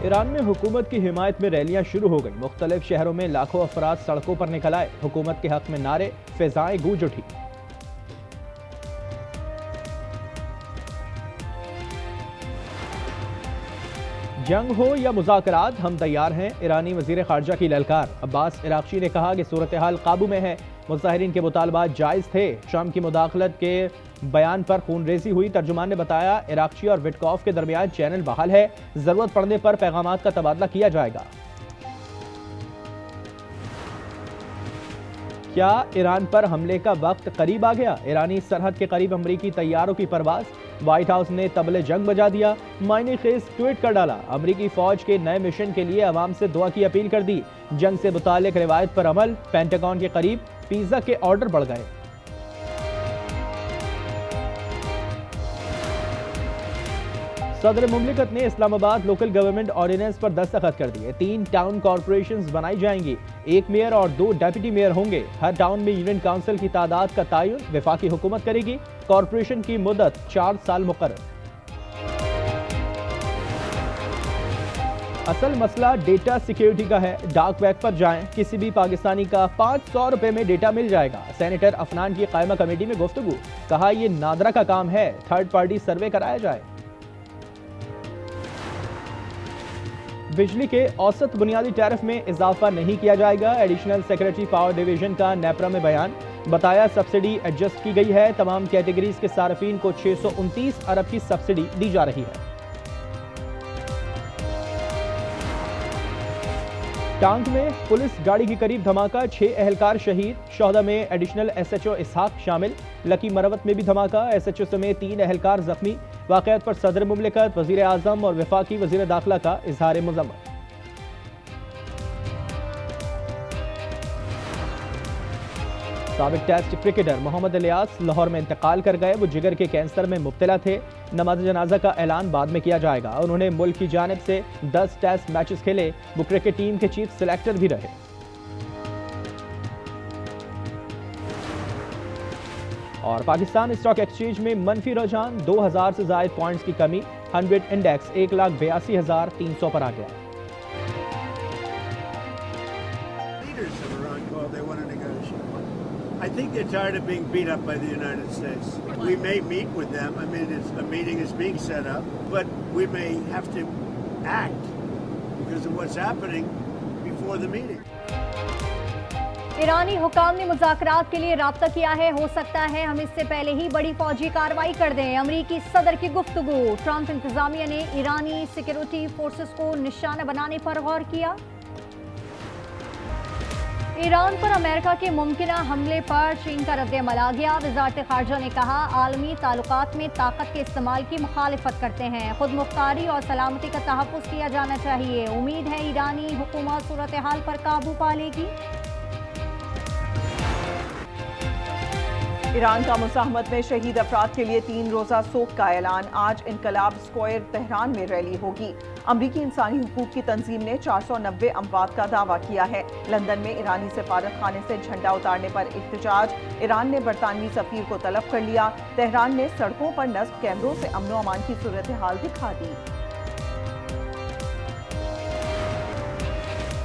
ایران میں حکومت کی حمایت میں ریلیاں شروع ہو گئیں۔ مختلف شہروں میں لاکھوں افراد سڑکوں پر نکل آئے۔ حکومت کے حق میں نعرے، فضائیں گونج اٹھی۔ جنگ ہو یا مذاکرات، ہم تیار ہیں، ایرانی وزیر خارجہ کی للکار۔ عباس عراقچی نے کہا کہ صورتحال قابو میں ہے، مظاہرین کے مطالبات جائز تھے۔ ٹرمپ کی مداخلت کے بیان پر خون ریزی ہوئی۔ ترجمان نے بتایا عراقچی اور وٹکوف کے درمیان چینل بحال ہے، ضرورت پڑنے پر پیغامات کا تبادلہ کیا جائے گا۔ کیا ایران پر حملے کا وقت قریب آ گیا؟ ایرانی سرحد کے قریب امریکی طیاروں کی پرواز، وائٹ ہاؤس نے طبلِ جنگ بجا دیا۔ معنی خیز ٹویٹ کر ڈالا، امریکی فوج کے نئے مشن کے لیے عوام سے دعا کی اپیل کر دی۔ جنگ سے متعلق روایت پر عمل، پینٹاگون کے قریب پیزا کے آرڈر بڑھ گئے۔ صدر مملکت نے اسلام آباد لوکل گورنمنٹ آرڈیننس پر دستخط کر دیے۔ 3 ٹاؤن کارپوریشنز بنائی جائیں گی، 1 میئر اور 2 ڈیپٹی میئر ہوں گے۔ ہر ٹاؤن میں یونین کونسل کی تعداد کا تعین وفاقی حکومت کرے گی۔ کارپوریشن کی مدت 4 سال مقرر۔ اصل مسئلہ ڈیٹا سیکیورٹی کا ہے۔ ڈاک ویب پر جائیں، کسی بھی پاکستانی کا 500 روپے میں ڈیٹا مل جائے گا۔ سینیٹر افنان کی قائمہ کمیٹی میں گفتگو، کہا یہ نادرہ کا کام ہے، تھرڈ پارٹی سروے کرایا جائے۔ بجلی کے اوسط بنیادی ٹیرف میں اضافہ نہیں کیا جائے گا۔ ایڈیشنل سیکریٹری پاور ڈویژن کا نیپرا میں بیان، بتایا سبسڈی ایڈجسٹ کی گئی ہے، تمام کیٹیگریز کے صارفین کو 629 ارب کی سبسڈی دی جا رہی ہے۔ ٹانک میں پولیس گاڑی کے قریب دھماکہ، 6 اہلکار شہید۔ شہداء میں ایڈیشنل ایس ایچ او اسحاق شامل۔ لکی مروت میں بھی دھماکہ، ایس ایچ او سمیت 3 اہلکار زخمی۔ واقعات پر صدر مملکت، وزیر اعظم اور وفاقی وزیر داخلہ کا اظہار مذمت۔ سابق ٹیسٹ کرکٹر محمد الیاس لاہور میں انتقال کر گئے۔ وہ جگر کے کینسر میں مبتلا تھے۔ نماز جنازہ کا اعلان بعد میں کیا جائے گا۔ انہوں نے ملک کی جانب سے 10 ٹیسٹ میچز کھیلے۔ وہ کرکٹ ٹیم کے چیف سلیکٹر بھی رہے۔ اور پاکستان اسٹاک ایکسچینج میں منفی رجحان، 2000 سے زائد پوائنٹس کی کمی، 100 انڈیکس 1,82,300 پر آ گیا۔ I think they're tired of being beat up by the United States. We may meet with them. I mean, a meeting is being set up, but we may have to act because of what's happening before the meeting. ایرانی حکام نے مذاکرات کے لیے رابطہ کیا ہے، ہو سکتا ہے ہم اس سے پہلے ہی بڑی فوجی کارروائی کر دیں۔ امریکی صدر کی گفتگو، ٹرمپ انتظامیہ نے ایرانی سیکیورٹی فورسز کو نشانہ بنانے پر غور کیا۔ ایران پر امریکہ کے ممکنہ حملے پر چین کا رد عمل آ گیا۔ وزارت خارجہ نے کہا عالمی تعلقات میں طاقت کے استعمال کی مخالفت کرتے ہیں، خود مختاری اور سلامتی کا تحفظ کیا جانا چاہیے۔ امید ہے ایرانی حکومت صورتحال پر قابو پا لے گی۔ ایران کا مزاحمت میں شہید افراد کے لیے 3 روزہ سوگ کا اعلان، آج انقلاب اسکوائر تہران میں ریلی ہوگی۔ امریکی انسانی حقوق کی تنظیم نے 490 اموات کا دعویٰ کیا ہے۔ لندن میں ایرانی سفارت خانے سے جھنڈا اتارنے پر احتجاج، ایران نے برطانوی سفیر کو طلب کر لیا۔ تہران نے سڑکوں پر نصب کیمروں سے امن و امان کی صورتحال دکھا دی۔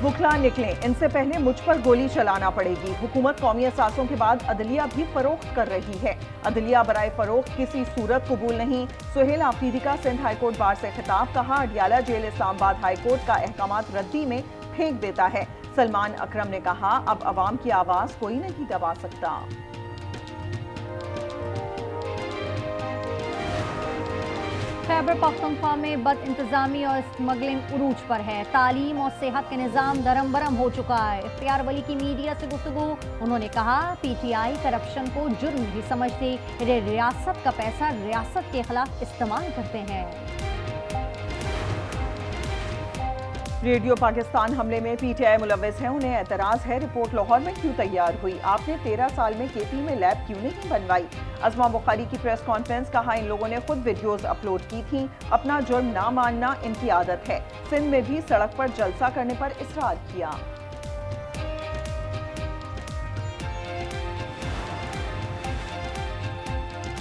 بکھلا نکلیں، ان سے پہلے مجھ پر گولی چلانا پڑے گی۔ حکومت قومی اثاثوں کے بعد عدلیہ بھی فروخت کر رہی ہے۔ عدلیہ برائے فروخت کسی صورت قبول نہیں۔ سہیل آفریدی کا سندھ ہائی کورٹ بار سے خطاب، کہا اڈیالہ جیل اسلام آباد ہائی کورٹ کا احکامات ردی میں پھینک دیتا ہے۔ سلمان اکرم نے کہا اب عوام کی آواز کوئی نہیں دبا سکتا۔ خیبر پختونخوا میں بد انتظامی اور اسمگلنگ عروج پر ہے۔ تعلیم اور صحت کے نظام درم برم ہو چکا ہے۔ اختیار ولی کی میڈیا سے گفتگو، انہوں نے کہا پی ٹی آئی کرپشن کو جرم نہیں سمجھتی، ریاست کا پیسہ ریاست کے خلاف استعمال کرتے ہیں۔ ریڈیو پاکستان حملے میں پی ٹی آئی ملوث ہے، انہیں اعتراض ہے رپورٹ لاہور میں کیوں تیار ہوئی؟ آپ نے 13 سال میں کے پی میں لیب کیوں نہیں بنوائی؟ عظما بخاری کی پریس کانفرنس، کہا ان لوگوں نے خود ویڈیوز اپلوڈ کی تھیں، اپنا جرم نہ ماننا ان کی عادت ہے۔ سندھ میں بھی سڑک پر جلسہ کرنے پر اصرار کیا۔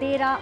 13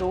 2